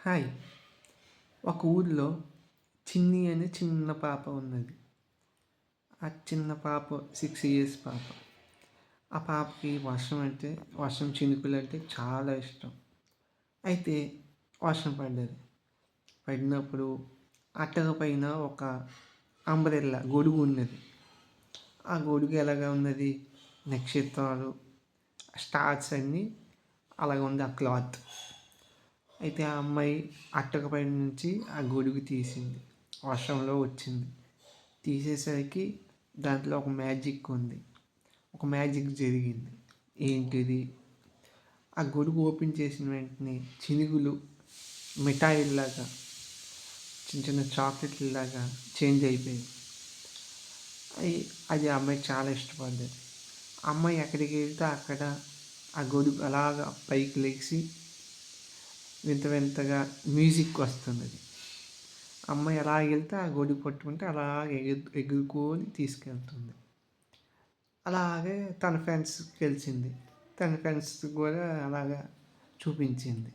Hi! ఒక ఊరిలో చిన్ని అనే చిన్న పాప ఉన్నది. ఆ చిన్న పాప 6 ఇయర్స్ పాప. ఆ పాపకి వర్షం చినుకులంటే చాలా ఇష్టం. అయితే వర్షం పడ్డది. పడినప్పుడు అటక పైన ఒక అంబ్రెల్లా గొడుగు ఉన్నది. ఆ గొడుగు ఎలాగా ఉన్నది? నక్షత్రాలు, స్టార్స్ అన్నీ అలాగ ఉంది ఆ క్లాత్. అయితే ఆ అమ్మాయి అటక పైన నుంచి ఆ గొడుగు తీసింది. వర్షంలో వచ్చింది. తీసేసరికి దాంట్లో ఒక మ్యాజిక్ ఉంది. ఒక మ్యాజిక్ జరిగింది. ఏంటిది? ఆ గొడుగు ఓపెన్ చేసిన వెంటనే చినుకులు మిఠాయిల్లాగా, చిన్న చిన్న చాక్లెట్లలాగా చేంజ్ అయిపోయాయి. అయి అది ఆ అమ్మాయి చాలా ఇష్టపడ్డది. ఆ అమ్మాయి ఎక్కడికి వెళ్తే అక్కడ ఆ గొడుగు అలాగా పైకి లెగిసి వింత వింతగా మ్యూజిక్ వస్తున్నది. అమ్మాయి ఎలా వెళ్తే ఆ గొడుగు పట్టుకుంటే అలాగ ఎగురుకొని తీసుకెళ్తుంది. అలాగే తన ఫ్రెండ్స్కి తెలిసింది. తన ఫ్రెండ్స్కి కూడా అలాగా చూపించింది.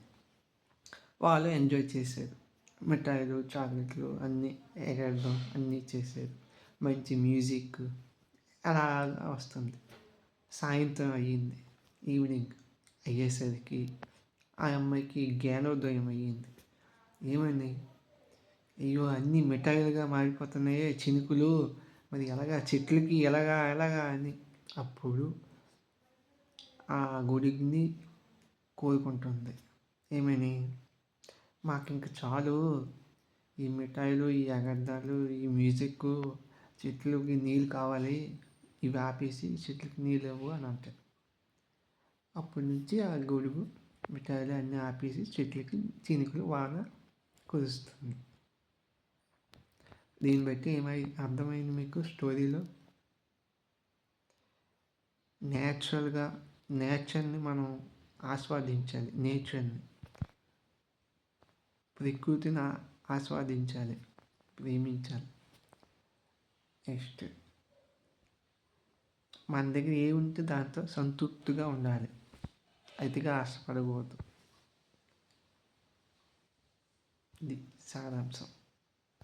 వాళ్ళు ఎంజాయ్ చేశారు. మిఠాయిలు, చాక్లెట్లు అన్నీ ఎగరడం అన్నీ చేశారు. మంచి మ్యూజిక్ అలా వస్తుంది. సాయంత్రం అయ్యింది. ఈవినింగ్ అయ్యేసరికి ఆ అమ్మాయికి జ్ఞానోదయం అయ్యింది. ఏమని? అయ్యో! అన్నీ మిఠాయిలుగా మారిపోతున్నాయే చినుకులు. మరి ఎలాగా చెట్లకి ఎలాగా అని. అప్పుడు ఆ గొడుగుని కోరుకుంటుంది. ఏమని? మాకింక చాలు. ఈ మిఠాయిలు, ఈ అగరదాలు, ఈ మ్యూజిక్కు, చెట్లకి నీళ్ళు కావాలి. ఇవి ఆపేసి చెట్లకి నీళ్ళు ఇవ్వు అని అంటారు. అప్పటి నుంచి ఆ గొడుగు మిఠాయిలు అన్నీ ఆపేసి చెట్లకి చినుకులు వాన కురుస్తుంది. దీన్ని బట్టి అర్థమైంది మీకు స్టోరీలో? నేచర్ని మనం ఆస్వాదించాలి. ప్రకృతిని ఆస్వాదించాలి, ప్రేమించాలి. నెక్స్ట్ మన దగ్గర ఏముంటే దాంతో సంతృప్తిగా ఉండాలి. అతిగా ఆశపడకూడదు. ఇది సారాంశం.